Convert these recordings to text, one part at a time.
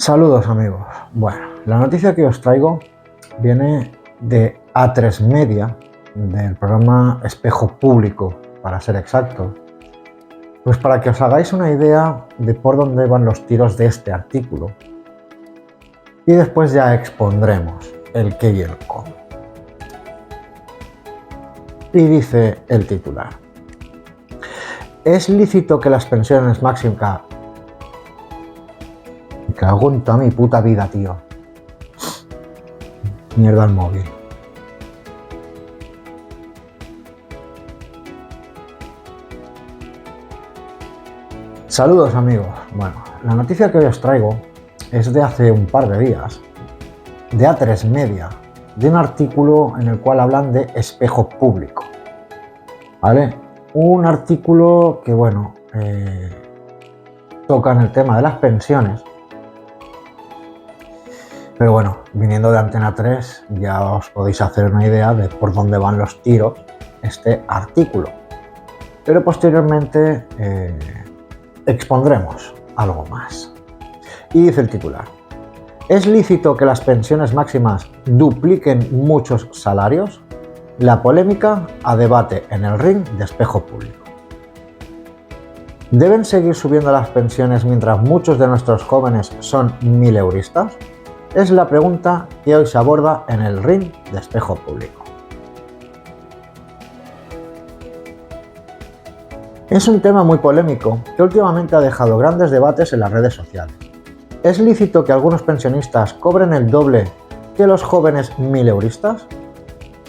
Saludos amigos. Bueno, la noticia que os traigo viene de A3 Media, del programa Espejo Público, para ser exacto. Pues para que os hagáis una idea de por dónde van los tiros de este artículo. Y después ya expondremos el qué y el cómo. Y dice el titular: ¿es lícito que las pensiones máximas... Me cago en toda mi puta vida, tío. Mierda el móvil. Saludos amigos. Bueno, la noticia que hoy os traigo es de hace un par de días, de A3 Media, de un artículo en el cual hablan de espejo público. ¿Vale? Un artículo que, bueno, toca en el tema de las pensiones. Pero bueno, viniendo de Antena 3 ya os podéis hacer una idea de por dónde van los tiros este artículo. Pero posteriormente expondremos algo más. Y dice el titular: ¿es lícito que las pensiones máximas dupliquen muchos salarios? La polémica a debate en el ring de espejo público. ¿Deben seguir subiendo las pensiones mientras muchos de nuestros jóvenes son mileuristas? Es la pregunta que hoy se aborda en el ring de espejo público. Es un tema muy polémico que últimamente ha dejado grandes debates en las redes sociales. ¿Es lícito que algunos pensionistas cobren el doble que los jóvenes mileuristas?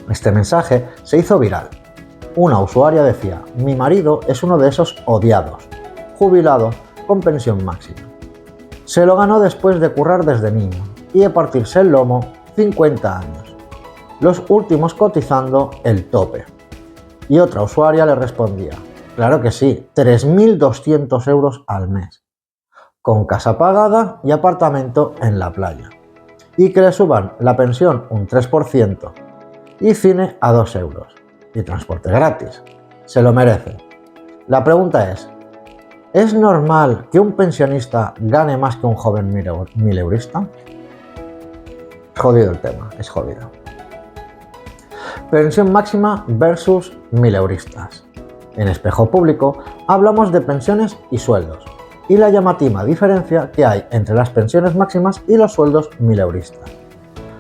Este mensaje se hizo viral. Una usuaria decía: mi marido es uno de esos odiados, jubilado con pensión máxima. Se lo ganó después de currar desde niño y de partirse el lomo 50 años, los últimos cotizando el tope. Y otra usuaria le respondía: claro que sí, 3.200 euros al mes, con casa pagada y apartamento en la playa, y que le suban la pensión un 3% y cine a 2 euros y transporte gratis. Se lo merece. La pregunta ¿es normal que un pensionista gane más que un joven mileurista? Es jodido el tema, es jodido. Pensión máxima versus mileuristas. En espejo público hablamos de pensiones y sueldos y la llamativa diferencia que hay entre las pensiones máximas y los sueldos mileuristas.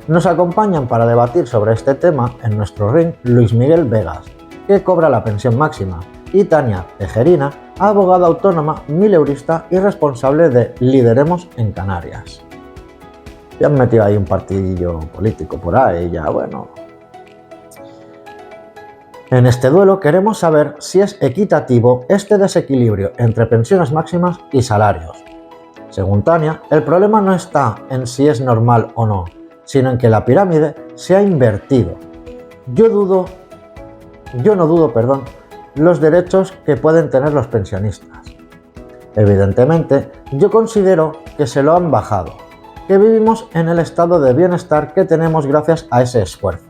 Nos acompañan para debatir sobre este tema en nuestro ring Luis Miguel Vegas, que cobra la pensión máxima, y Tania Tejerina, abogada autónoma, mileurista y responsable de Lideremos en Canarias. Ya han metido ahí un partidillo político por ahí, ya bueno. En este duelo queremos saber si es equitativo este desequilibrio entre pensiones máximas y salarios. Según Tania, el problema no está en si es normal o no, sino en que la pirámide se ha invertido. Yo no dudo los derechos que pueden tener los pensionistas. Evidentemente, yo considero que se lo han bajado, que vivimos en el estado de bienestar que tenemos gracias a ese esfuerzo.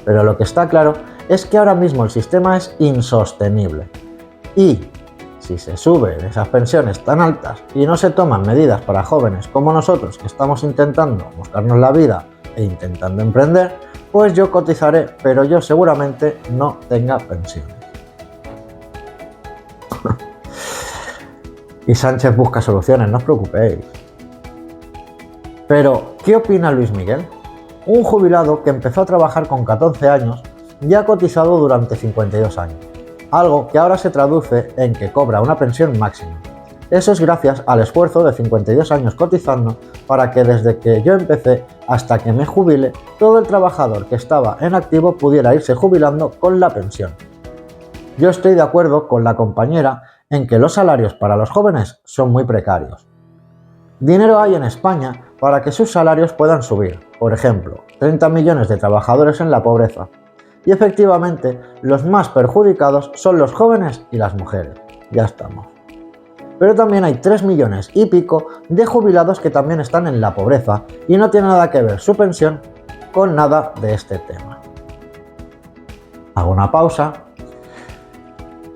Pero lo que está claro es que ahora mismo el sistema es insostenible. Y si se suben esas pensiones tan altas y no se toman medidas para jóvenes como nosotros que estamos intentando buscarnos la vida e intentando emprender, pues yo cotizaré, pero yo seguramente no tenga pensiones. Y Sánchez busca soluciones, no os preocupéis. Pero, ¿qué opina Luis Miguel? Un jubilado que empezó a trabajar con 14 años y ha cotizado durante 52 años, algo que ahora se traduce en que cobra una pensión máxima. Eso es gracias al esfuerzo de 52 años cotizando para que desde que yo empecé hasta que me jubile, todo el trabajador que estaba en activo pudiera irse jubilando con la pensión. Yo estoy de acuerdo con la compañera en que los salarios para los jóvenes son muy precarios. Dinero hay en España para que sus salarios puedan subir. Por ejemplo, 30 millones de trabajadores en la pobreza. Y efectivamente, los más perjudicados son los jóvenes y las mujeres. Ya estamos. Pero también hay 3 millones y pico de jubilados que también están en la pobreza y no tiene nada que ver su pensión con nada de este tema. Hago una pausa.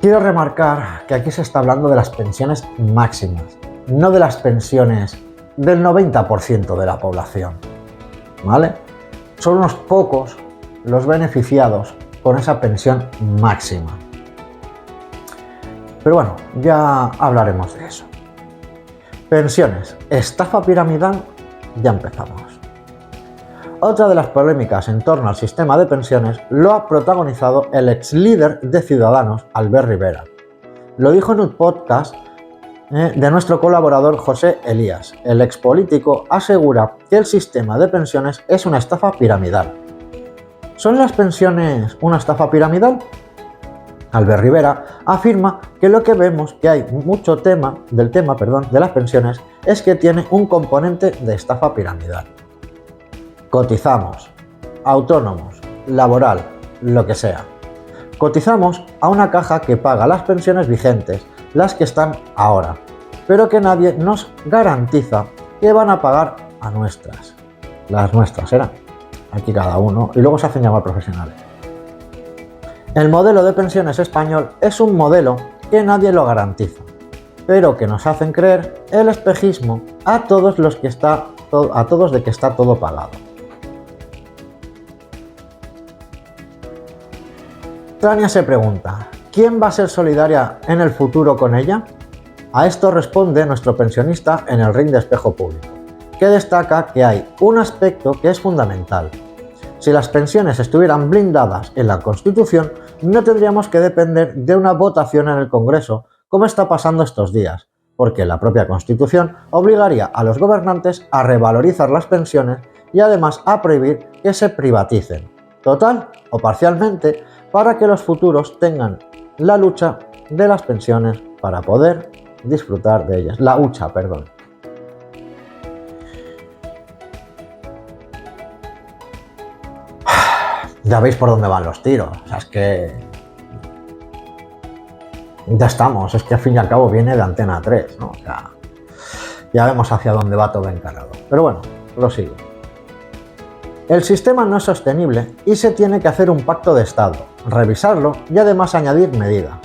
Quiero remarcar que aquí se está hablando de las pensiones máximas, no de las pensiones del 90% de la población, ¿vale? Son unos pocos los beneficiados con esa pensión máxima. Pero bueno, ya hablaremos de eso. Pensiones, estafa piramidal, ya empezamos. Otra de las polémicas en torno al sistema de pensiones lo ha protagonizado el ex líder de Ciudadanos, Albert Rivera. Lo dijo en un podcast de nuestro colaborador José Elías. El ex político asegura que el sistema de pensiones es una estafa piramidal. ¿Son las pensiones una estafa piramidal? Albert Rivera afirma que lo que vemos que hay mucho tema de las pensiones es que tiene un componente de estafa piramidal. Cotizamos, autónomos, laboral, lo que sea. Cotizamos a una caja que paga las pensiones vigentes, las que están ahora, pero que nadie nos garantiza que van a pagar a nuestras. Las nuestras eran, aquí cada uno, y luego se hacen llamar profesionales. El modelo de pensiones español es un modelo que nadie lo garantiza, pero que nos hacen creer el espejismo a todos de que está todo pagado. Tania se pregunta, ¿quién va a ser solidaria en el futuro con ella? A esto responde nuestro pensionista en el Ring de Espejo Público, que destaca que hay un aspecto que es fundamental. Si las pensiones estuvieran blindadas en la Constitución, no tendríamos que depender de una votación en el Congreso, como está pasando estos días, porque la propia Constitución obligaría a los gobernantes a revalorizar las pensiones y además a prohibir que se privaticen, total o parcialmente, para que los futuros tengan la lucha de las pensiones para poder disfrutar de ellas. La hucha, perdón. Ya veis por dónde van los tiros. O sea, es que ya estamos. Es que al fin y al cabo viene de Antena 3, ¿no? O sea, ya vemos hacia dónde va todo encarado. Pero bueno, prosigo. El sistema no es sostenible y se tiene que hacer un pacto de Estado, revisarlo y además añadir medidas.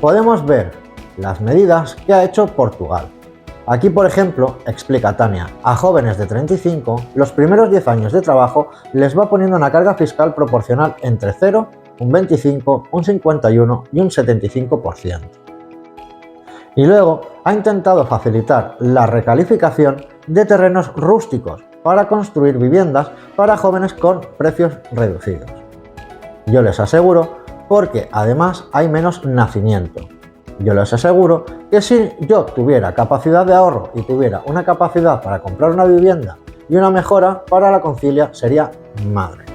Podemos ver las medidas que ha hecho Portugal. Aquí, por ejemplo, explica Tania, a jóvenes de 35, los primeros 10 años de trabajo les va poniendo una carga fiscal proporcional entre 0, un 25, un 51 y un 75%. Y luego ha intentado facilitar la recalificación de terrenos rústicos para construir viviendas para jóvenes con precios reducidos. Yo les aseguro, porque además hay menos nacimiento. Yo les aseguro que si yo tuviera capacidad de ahorro y tuviera una capacidad para comprar una vivienda y una mejora para la concilia, sería madre.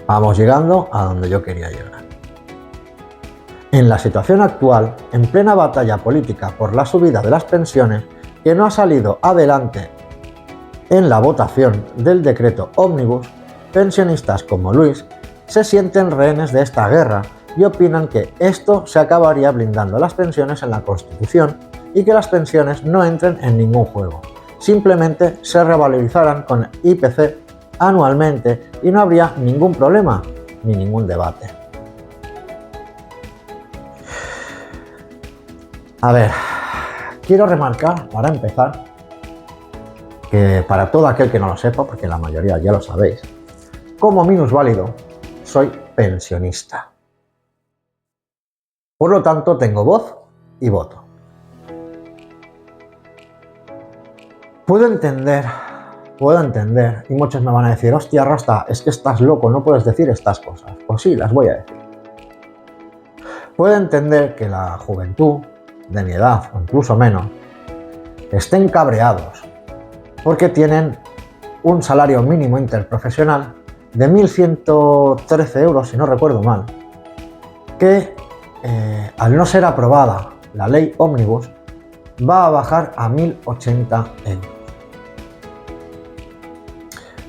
Vamos llegando a donde yo quería llegar. En la situación actual, en plena batalla política por la subida de las pensiones, que no ha salido adelante en la votación del decreto Ómnibus, pensionistas como Luis se sienten rehenes de esta guerra y opinan que esto se acabaría blindando las pensiones en la Constitución y que las pensiones no entren en ningún juego. Simplemente se revalorizarán con IPC anualmente y no habría ningún problema ni ningún debate. A ver, quiero remarcar, para empezar, que para todo aquel que no lo sepa, porque la mayoría ya lo sabéis, como minusválido soy pensionista. Por lo tanto, tengo voz y voto. Puedo entender, y muchos me van a decir, hostia, Rasta, es que estás loco, no puedes decir estas cosas. Pues sí, las voy a decir. Puedo entender que la juventud, de mi edad, o incluso menos, estén cabreados, porque tienen un salario mínimo interprofesional de 1.113 euros, si no recuerdo mal, que al no ser aprobada la ley Ómnibus, va a bajar a 1.080 euros.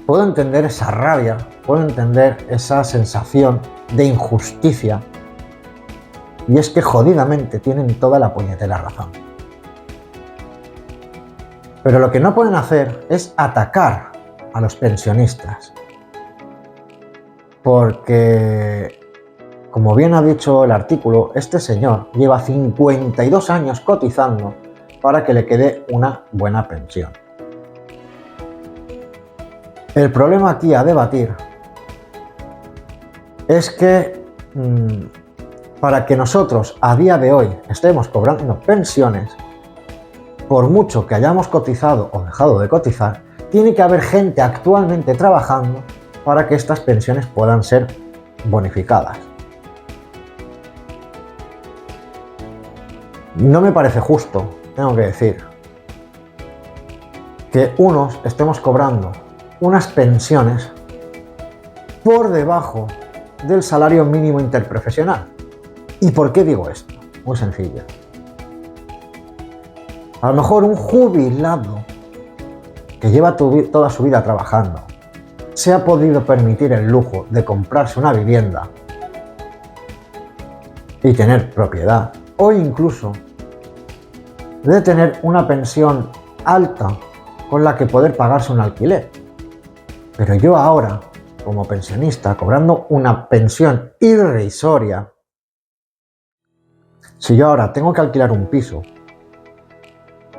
Puedo entender esa rabia, puedo entender esa sensación de injusticia, y es que jodidamente tienen toda la puñetera razón. Pero lo que no pueden hacer es atacar a los pensionistas, porque, como bien ha dicho el artículo, este señor lleva 52 años cotizando para que le quede una buena pensión. El problema aquí a debatir es que para que nosotros a día de hoy estemos cobrando pensiones, por mucho que hayamos cotizado o dejado de cotizar, tiene que haber gente actualmente trabajando para que estas pensiones puedan ser bonificadas. No me parece justo, tengo que decir, que unos estemos cobrando unas pensiones por debajo del salario mínimo interprofesional. ¿Y por qué digo esto? Muy sencillo. A lo mejor un jubilado que lleva toda su vida trabajando se ha podido permitir el lujo de comprarse una vivienda y tener propiedad, o incluso de tener una pensión alta con la que poder pagarse un alquiler. Pero yo ahora, como pensionista, cobrando una pensión irrisoria, si yo ahora tengo que alquilar un piso,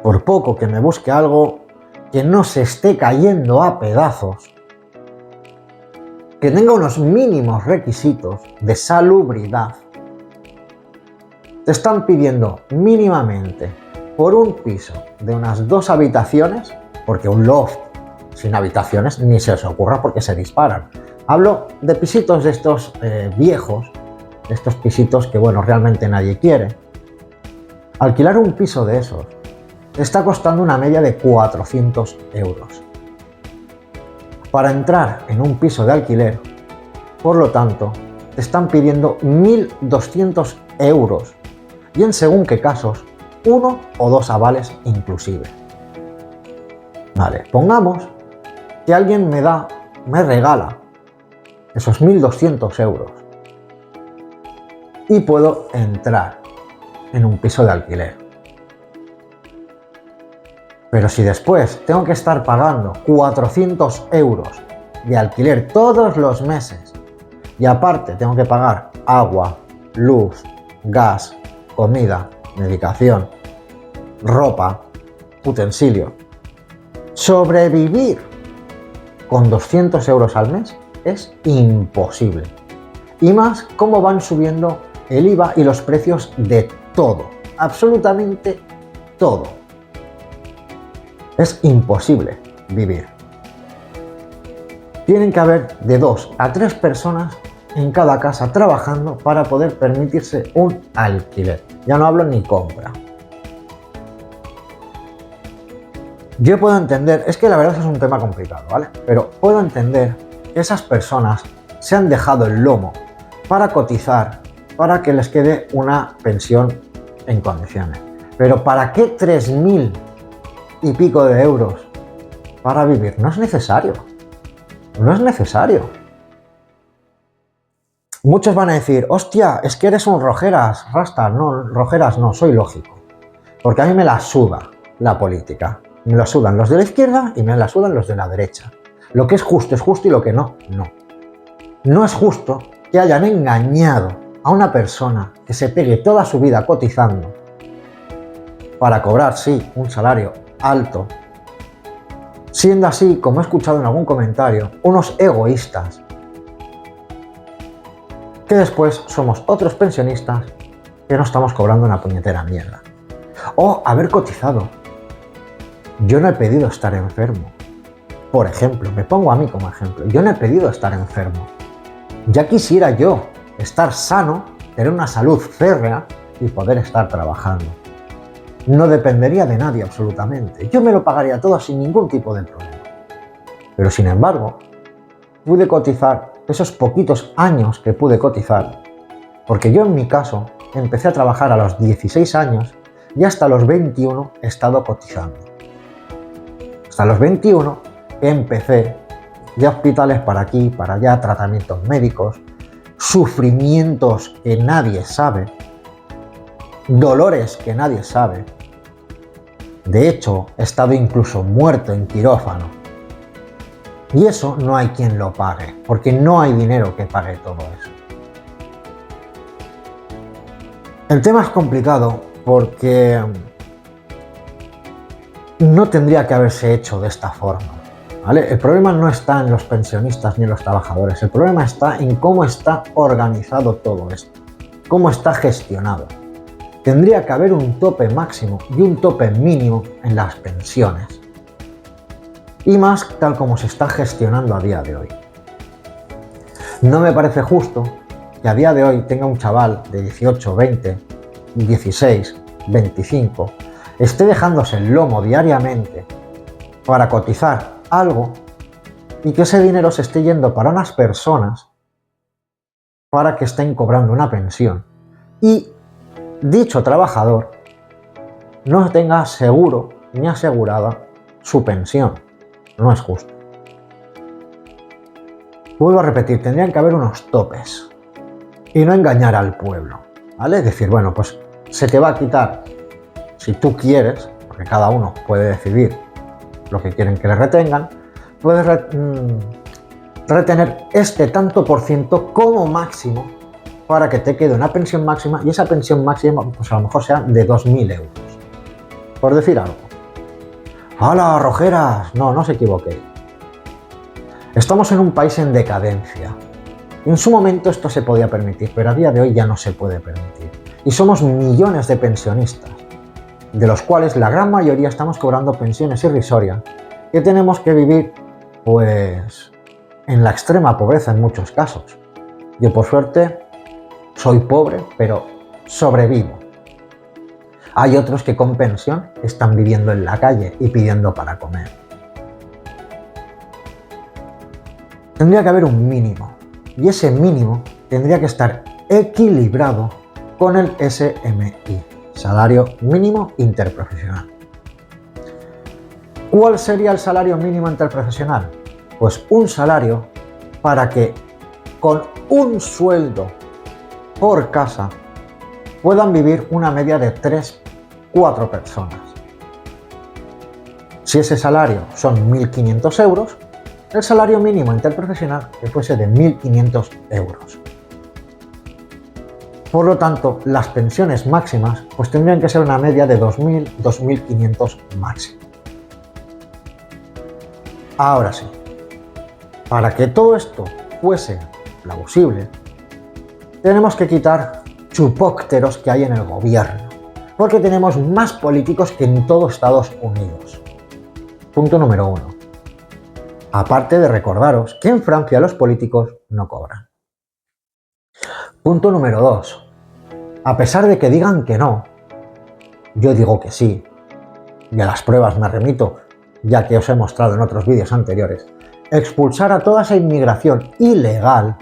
por poco que me busque algo que no se esté cayendo a pedazos, que tenga unos mínimos requisitos de salubridad, te están pidiendo mínimamente por un piso de unas 2 habitaciones, porque un loft sin habitaciones ni se os ocurra porque se disparan. Hablo de pisitos de estos viejos, de estos pisitos que, bueno, realmente nadie quiere. Alquilar un piso de esos te está costando una media de 400 euros. Para entrar en un piso de alquiler, por lo tanto, te están pidiendo 1.200 euros y en según qué casos, 1 o 2 avales inclusive. Vale, pongamos que alguien me regala esos 1.200 euros y puedo entrar en un piso de alquiler. Pero si después tengo que estar pagando 400 euros de alquiler todos los meses y aparte tengo que pagar agua, luz, gas, comida, medicación, ropa, utensilios, sobrevivir con 200 euros al mes es imposible. Y más cómo van subiendo el IVA y los precios de todo, absolutamente todo. Es imposible vivir. Tienen que haber de 2 a 3 personas en cada casa trabajando para poder permitirse un alquiler. Ya no hablo ni compra. Yo puedo entender, es que la verdad es un tema complicado, ¿vale? Pero puedo entender que esas personas se han dejado el lomo para cotizar, para que les quede una pensión en condiciones. Pero ¿para qué 3.000 y pico de euros para vivir? No es necesario. No es necesario. Muchos van a decir, hostia, es que eres un rojeras, Rasta. No, rojeras no, soy lógico. Porque a mí me la suda la política. Me la sudan los de la izquierda y me la sudan los de la derecha. Lo que es justo y lo que no, no. No es justo que hayan engañado a una persona que se pegue toda su vida cotizando para cobrar, sí, un salario alto, siendo así, como he escuchado en algún comentario, unos egoístas, que después somos otros pensionistas que no estamos cobrando una puñetera mierda. O haber cotizado. Yo no he pedido estar enfermo. Por ejemplo, me pongo a mí como ejemplo. Yo no he pedido estar enfermo. Ya quisiera yo estar sano, tener una salud férrea y poder estar trabajando. No dependería de nadie absolutamente. Yo me lo pagaría todo sin ningún tipo de problema. Pero sin embargo, pude cotizar esos poquitos años que pude cotizar, porque yo en mi caso empecé a trabajar a los 16 años y hasta los 21 he estado cotizando. Hasta los 21 empecé ya hospitales para aquí, para allá, tratamientos médicos, sufrimientos que nadie sabe, dolores que nadie sabe. De hecho, he estado incluso muerto en quirófano. Y eso no hay quien lo pague, porque no hay dinero que pague todo eso. El tema es complicado porque no tendría que haberse hecho de esta forma, ¿vale? El problema no está en los pensionistas ni en los trabajadores, el problema está en cómo está organizado todo esto, cómo está gestionado. Tendría que haber un tope máximo y un tope mínimo en las pensiones. Y más tal como se está gestionando a día de hoy. No me parece justo que a día de hoy tenga un chaval de 18, 20, 16, 25, esté dejándose el lomo diariamente para cotizar algo y que ese dinero se esté yendo para unas personas para que estén cobrando una pensión y dicho trabajador no tenga seguro ni asegurada su pensión. No es justo. Vuelvo a repetir, tendrían que haber unos topes y no engañar al pueblo, ¿vale? Es decir, bueno, pues se te va a quitar, si tú quieres, porque cada uno puede decidir lo que quieren que le retengan, puedes retener este tanto por ciento como máximo para que te quede una pensión máxima y esa pensión máxima pues a lo mejor sea de 2.000 euros. Por decir algo. ¡Hala, Rojeras! No os equivoquéis. Estamos en un país en decadencia. En su momento esto se podía permitir, pero a día de hoy ya no se puede permitir. Y somos millones de pensionistas, de los cuales la gran mayoría estamos cobrando pensiones irrisorias, que tenemos que vivir, pues, en la extrema pobreza en muchos casos. Yo, por suerte, soy pobre, pero sobrevivo. Hay otros que con pensión están viviendo en la calle y pidiendo para comer. Tendría que haber un mínimo, y ese mínimo tendría que estar equilibrado con el SMI, Salario Mínimo Interprofesional. ¿Cuál sería el salario mínimo interprofesional? Pues un salario para que con un sueldo por casa puedan vivir una media de 3-4 personas. Si ese salario son 1.500 euros, el salario mínimo interprofesional que fuese de 1.500 euros. Por lo tanto, las pensiones máximas pues tendrían que ser una media de 2.000-2.500 máximo. Ahora sí, para que todo esto fuese plausible, tenemos que quitar chupócteros que hay en el gobierno, porque tenemos más políticos que en todo Estados Unidos. Punto número 1. Aparte de recordaros que en Francia los políticos no cobran. Punto número 2. A pesar de que digan que no, yo digo que sí, y a las pruebas me remito, ya que os he mostrado en otros vídeos anteriores, expulsar a toda esa inmigración ilegal.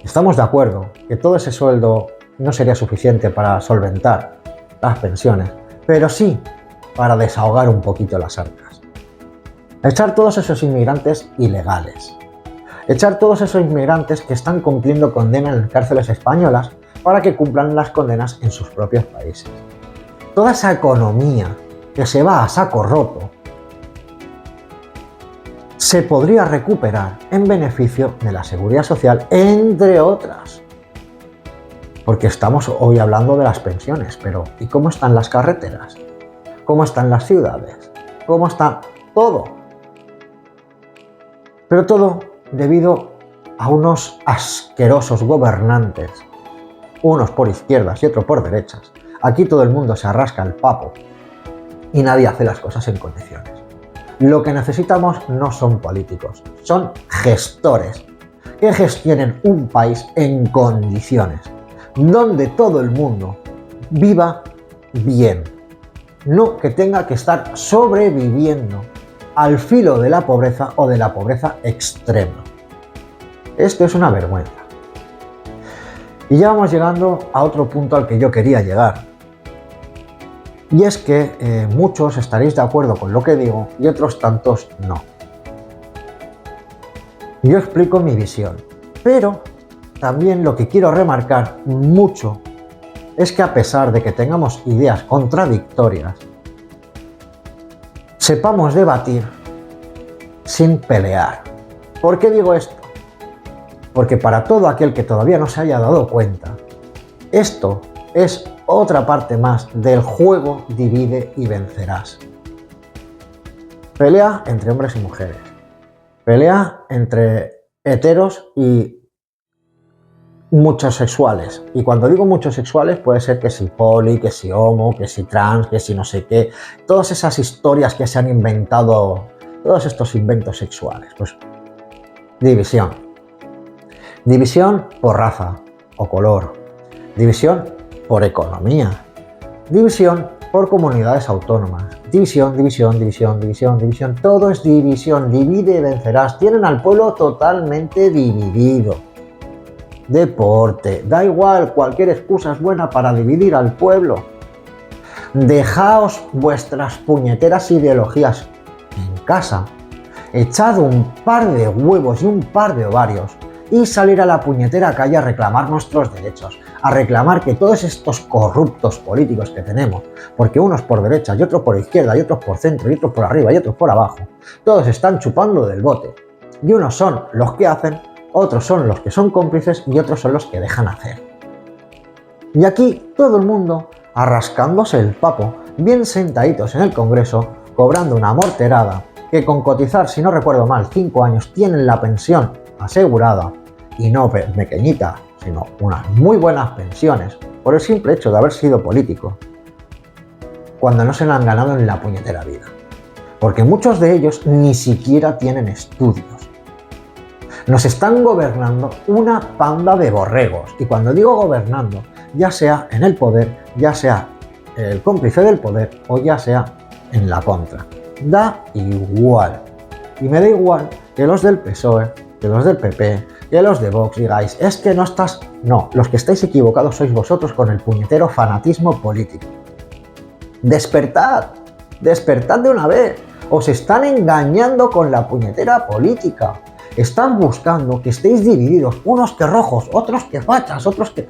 Estamos de acuerdo que todo ese sueldo no sería suficiente para solventar las pensiones, pero sí para desahogar un poquito las arcas. Echar todos esos inmigrantes ilegales. Echar todos esos inmigrantes que están cumpliendo condena en las cárceles españolas para que cumplan las condenas en sus propios países. Toda esa economía que se va a saco roto se podría recuperar en beneficio de la seguridad social, entre otras. Porque estamos hoy hablando de las pensiones, pero ¿y cómo están las carreteras? ¿Cómo están las ciudades? ¿Cómo está todo? Pero todo debido a unos asquerosos gobernantes, unos por izquierdas y otros por derechas. Aquí todo el mundo se arrasca el papo y nadie hace las cosas en condiciones. Lo que necesitamos no son políticos, son gestores que gestionen un país en condiciones, donde todo el mundo viva bien, no que tenga que estar sobreviviendo al filo de la pobreza o de la pobreza extrema. Esto es una vergüenza. Y ya vamos llegando a otro punto al que yo quería llegar. Y es que muchos estaréis de acuerdo con lo que digo y otros tantos no. Yo explico mi visión, pero también lo que quiero remarcar mucho es que a pesar de que tengamos ideas contradictorias, sepamos debatir sin pelear. ¿Por qué digo esto? Porque para todo aquel que todavía no se haya dado cuenta, esto es otra parte más del juego divide y vencerás. Pelea entre hombres y mujeres. Pelea entre heteros y muchos sexuales. Y cuando digo muchos sexuales, puede ser que si poli, que si homo, que si trans, que si no sé qué. Todas esas historias que se han inventado, todos estos inventos sexuales. Pues división. División por raza o color. División por economía. División por comunidades autónomas. División, división, división, división, división. Todo es división. Divide y vencerás. Tienen al pueblo totalmente dividido. Deporte. Da igual, cualquier excusa es buena para dividir al pueblo. Dejaos vuestras puñeteras ideologías en casa. Echad un par de huevos y un par de ovarios y salir a la puñetera calle a reclamar nuestros derechos, a reclamar que todos estos corruptos políticos que tenemos, porque unos por derecha y otros por izquierda y otros por centro y otros por arriba y otros por abajo, todos están chupando del bote. Y unos son los que hacen, otros son los que son cómplices y otros son los que dejan hacer. Y aquí todo el mundo arrascándose el papo, bien sentaditos en el Congreso, cobrando una morterada, que con cotizar, si no recuerdo mal, 5 años tienen la pensión asegurada, y no pequeñita, sino unas muy buenas pensiones, por el simple hecho de haber sido político, cuando no se la han ganado en la puñetera vida. Porque muchos de ellos ni siquiera tienen estudios. Nos están gobernando una panda de borregos, y cuando digo gobernando, ya sea en el poder, ya sea el cómplice del poder o ya sea en la contra. Da igual. Y me da igual que los del PSOE, que los del PP, que los de Vox digáis, es que no estás... No, los que estáis equivocados sois vosotros con el puñetero fanatismo político. ¡Despertad! ¡Despertad de una vez! Os están engañando con la puñetera política. Están buscando que estéis divididos, unos que rojos, otros que fachas, otros que...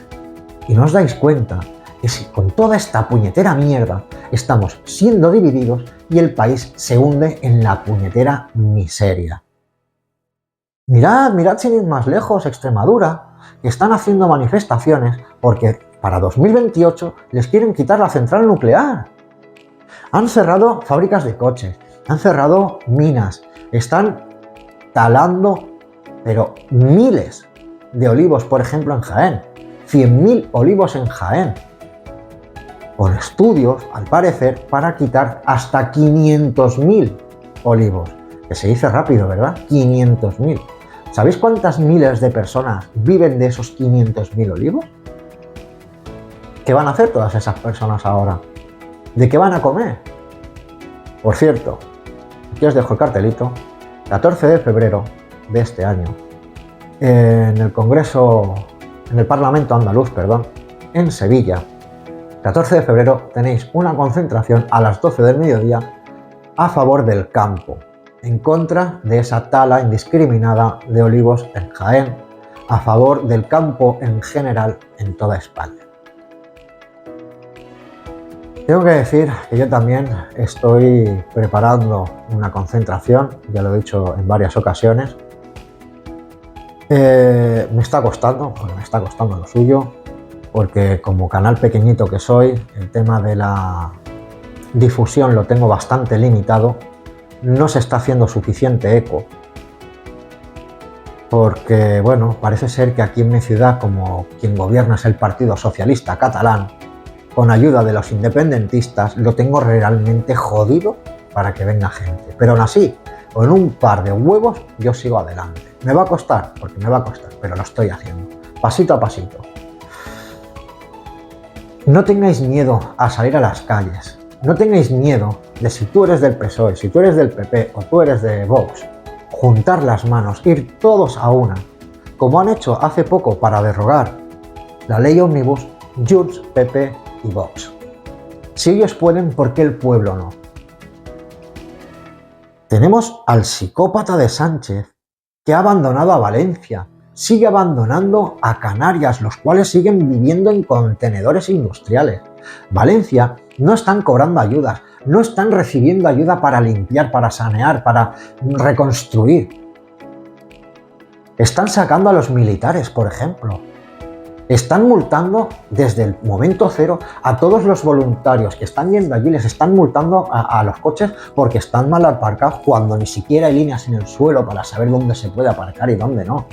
Y no os dais cuenta que si con toda esta puñetera mierda estamos siendo divididos y el país se hunde en la puñetera miseria. Mirad sin ir más lejos, Extremadura, que están haciendo manifestaciones porque para 2028 les quieren quitar la central nuclear. Han cerrado fábricas de coches, han cerrado minas, están talando, pero miles de olivos, por ejemplo, en Jaén. 100.000 olivos en Jaén. Con estudios, al parecer, para quitar hasta 500.000 olivos. Que se dice rápido, ¿verdad? 500.000. ¿Sabéis cuántas miles de personas viven de esos 500.000 olivos? ¿Qué van a hacer todas esas personas ahora? ¿De qué van a comer? Por cierto, aquí os dejo el cartelito. 14 de febrero de este año, en el Congreso, en el Parlamento andaluz, en Sevilla, 14 de febrero tenéis una concentración a las 12 del mediodía a favor del campo, en contra de esa tala indiscriminada de olivos en Jaén, a favor del campo en general en toda España. Tengo que decir que yo también estoy preparando una concentración, ya lo he dicho en varias ocasiones. Me está costando lo suyo, porque como canal pequeñito que soy, el tema de la difusión lo tengo bastante limitado, no se está haciendo suficiente eco, porque bueno, parece ser que aquí en mi ciudad, como quien gobierna es el Partido Socialista Catalán, con ayuda de los independentistas, lo tengo realmente jodido para que venga gente. Pero aún así, con un par de huevos, yo sigo adelante. Me va a costar, porque me va a costar, pero lo estoy haciendo, pasito a pasito. No tengáis miedo a salir a las calles. No tengáis miedo de, si tú eres del PSOE, si tú eres del PP o tú eres de Vox, juntar las manos, ir todos a una, como han hecho hace poco para derrogar la ley Omnibus, Junts, PP y Vox. Si ellos pueden, ¿por qué el pueblo no? Tenemos al psicópata de Sánchez, que ha abandonado a Valencia, sigue abandonando a Canarias, los cuales siguen viviendo en contenedores industriales. Valencia no están cobrando ayudas, no están recibiendo ayuda para limpiar, para sanear, para reconstruir. Están sacando a los militares, por ejemplo. Están multando desde el momento cero a todos los voluntarios que están yendo allí, les están multando a los coches porque están mal aparcados cuando ni siquiera hay líneas en el suelo para saber dónde se puede aparcar y dónde no.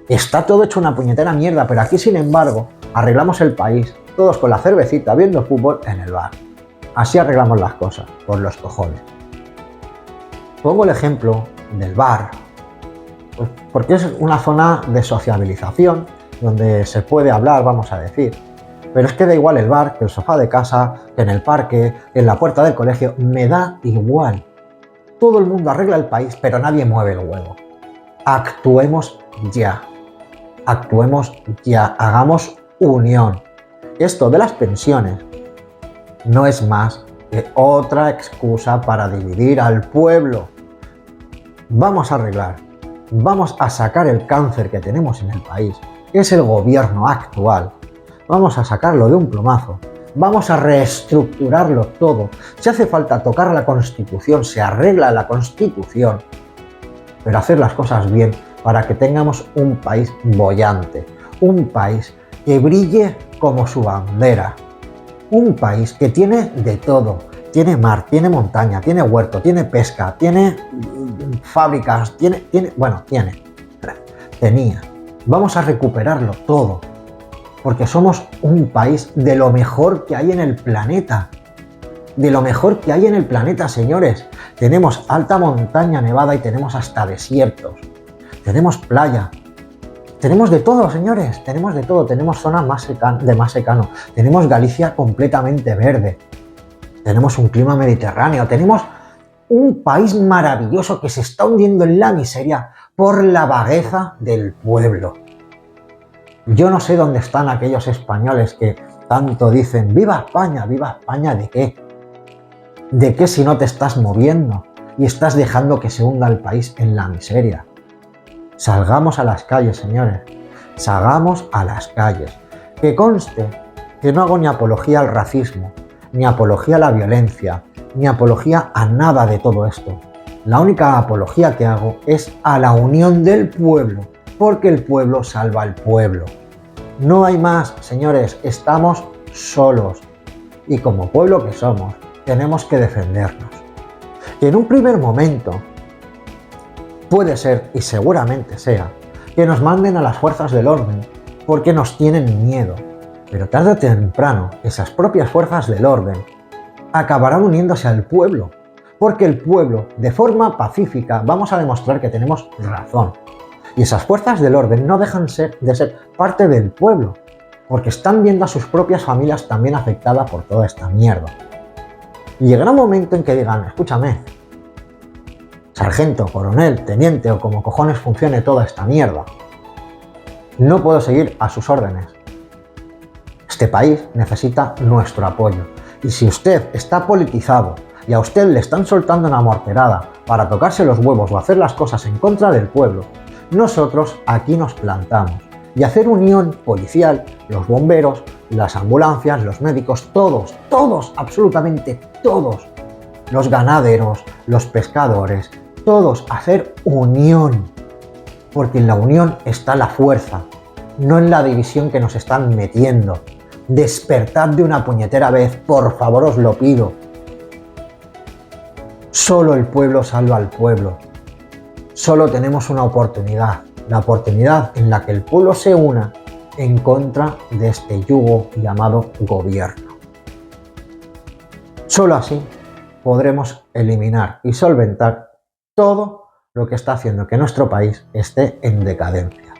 Está todo hecho una puñetera mierda, pero aquí, sin embargo, arreglamos el país, todos con la cervecita, viendo fútbol en el bar. Así arreglamos las cosas, por los cojones. Pongo el ejemplo del bar, pues porque es una zona de sociabilización, donde se puede hablar, vamos a decir. Pero es que da igual el bar, que el sofá de casa, que en el parque, que en la puerta del colegio, me da igual. Todo el mundo arregla el país, pero nadie mueve el huevo. Actuemos ya. Actuemos ya, hagamos unión. Esto de las pensiones no es más que otra excusa para dividir al pueblo. Vamos a arreglar, vamos a sacar el cáncer que tenemos en el país, que es el gobierno actual. Vamos a sacarlo de un plumazo, vamos a reestructurarlo todo. Si hace falta tocar la Constitución, se arregla la Constitución, pero hacer las cosas bien, para que tengamos un país boyante, un país que brille como su bandera, un país que tiene de todo, tiene mar, tiene montaña, tiene huerto, tiene pesca, tiene fábricas, tenía. Vamos a recuperarlo todo, porque somos un país de lo mejor que hay en el planeta, de lo mejor que hay en el planeta, señores. Tenemos alta montaña nevada y tenemos hasta desiertos. Tenemos playa, tenemos de todo, señores, tenemos de todo, tenemos zonas de más secano, tenemos Galicia completamente verde, tenemos un clima mediterráneo, tenemos un país maravilloso que se está hundiendo en la miseria por la vagueza del pueblo. Yo no sé dónde están aquellos españoles que tanto dicen ¡viva España! ¿Viva España de qué? ¿De qué si no te estás moviendo y estás dejando que se hunda el país en la miseria? Salgamos a las calles, señores, salgamos a las calles. Que conste que no hago ni apología al racismo, ni apología a la violencia, ni apología a nada de todo esto. La única apología que hago es a la unión del pueblo, porque el pueblo salva al pueblo. No hay más, señores, estamos solos. Y como pueblo que somos, tenemos que defendernos. Y en un primer momento, puede ser, y seguramente sea, que nos manden a las fuerzas del orden porque nos tienen miedo. Pero tarde o temprano, esas propias fuerzas del orden acabarán uniéndose al pueblo, porque el pueblo, de forma pacífica, vamos a demostrar que tenemos razón. Y esas fuerzas del orden no dejan de ser parte del pueblo, porque están viendo a sus propias familias también afectadas por toda esta mierda. Y llegará un momento en que digan, escúchame, sargento, coronel, teniente o como cojones funcione toda esta mierda, no puedo seguir a sus órdenes. Este país necesita nuestro apoyo. Y si usted está politizado y a usted le están soltando una morterada para tocarse los huevos o hacer las cosas en contra del pueblo, nosotros aquí nos plantamos. Y hacer unión policial, los bomberos, las ambulancias, los médicos, todos, absolutamente todos, los ganaderos, los pescadores, todos hacer unión, porque en la unión está la fuerza, no en la división que nos están metiendo. Despertad de una puñetera vez, por favor os lo pido. Solo el pueblo salva al pueblo. Solo tenemos una oportunidad, la oportunidad en la que el pueblo se una en contra de este yugo llamado gobierno. Solo así podremos eliminar y solventar todo lo que está haciendo que nuestro país esté en decadencia.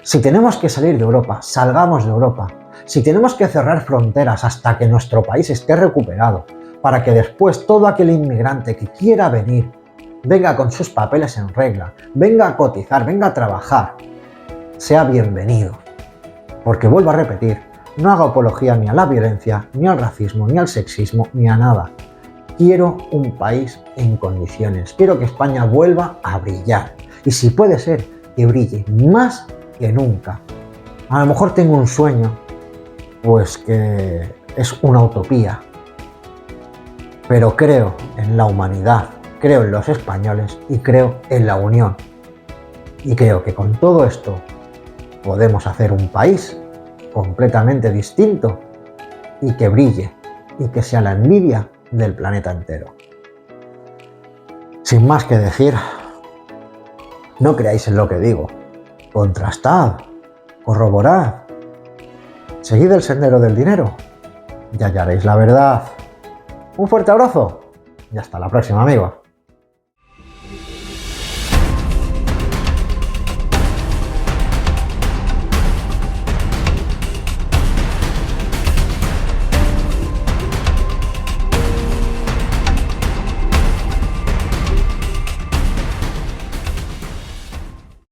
Si tenemos que salir de Europa, salgamos de Europa. Si tenemos que cerrar fronteras hasta que nuestro país esté recuperado, para que después todo aquel inmigrante que quiera venir, venga con sus papeles en regla, venga a cotizar, venga a trabajar, sea bienvenido. Porque vuelvo a repetir, no hago apología ni a la violencia, ni al racismo, ni al sexismo, ni a nada. Quiero un país en condiciones. Quiero que España vuelva a brillar. Y si puede ser, que brille más que nunca. A lo mejor tengo un sueño, pues que es una utopía. Pero creo en la humanidad, creo en los españoles y creo en la unión. Y creo que con todo esto podemos hacer un país completamente distinto y que brille y que sea la envidia del planeta entero. Sin más que decir, no creáis en lo que digo, contrastad, corroborad, seguid el sendero del dinero y hallaréis la verdad. Un fuerte abrazo y hasta la próxima, amigos.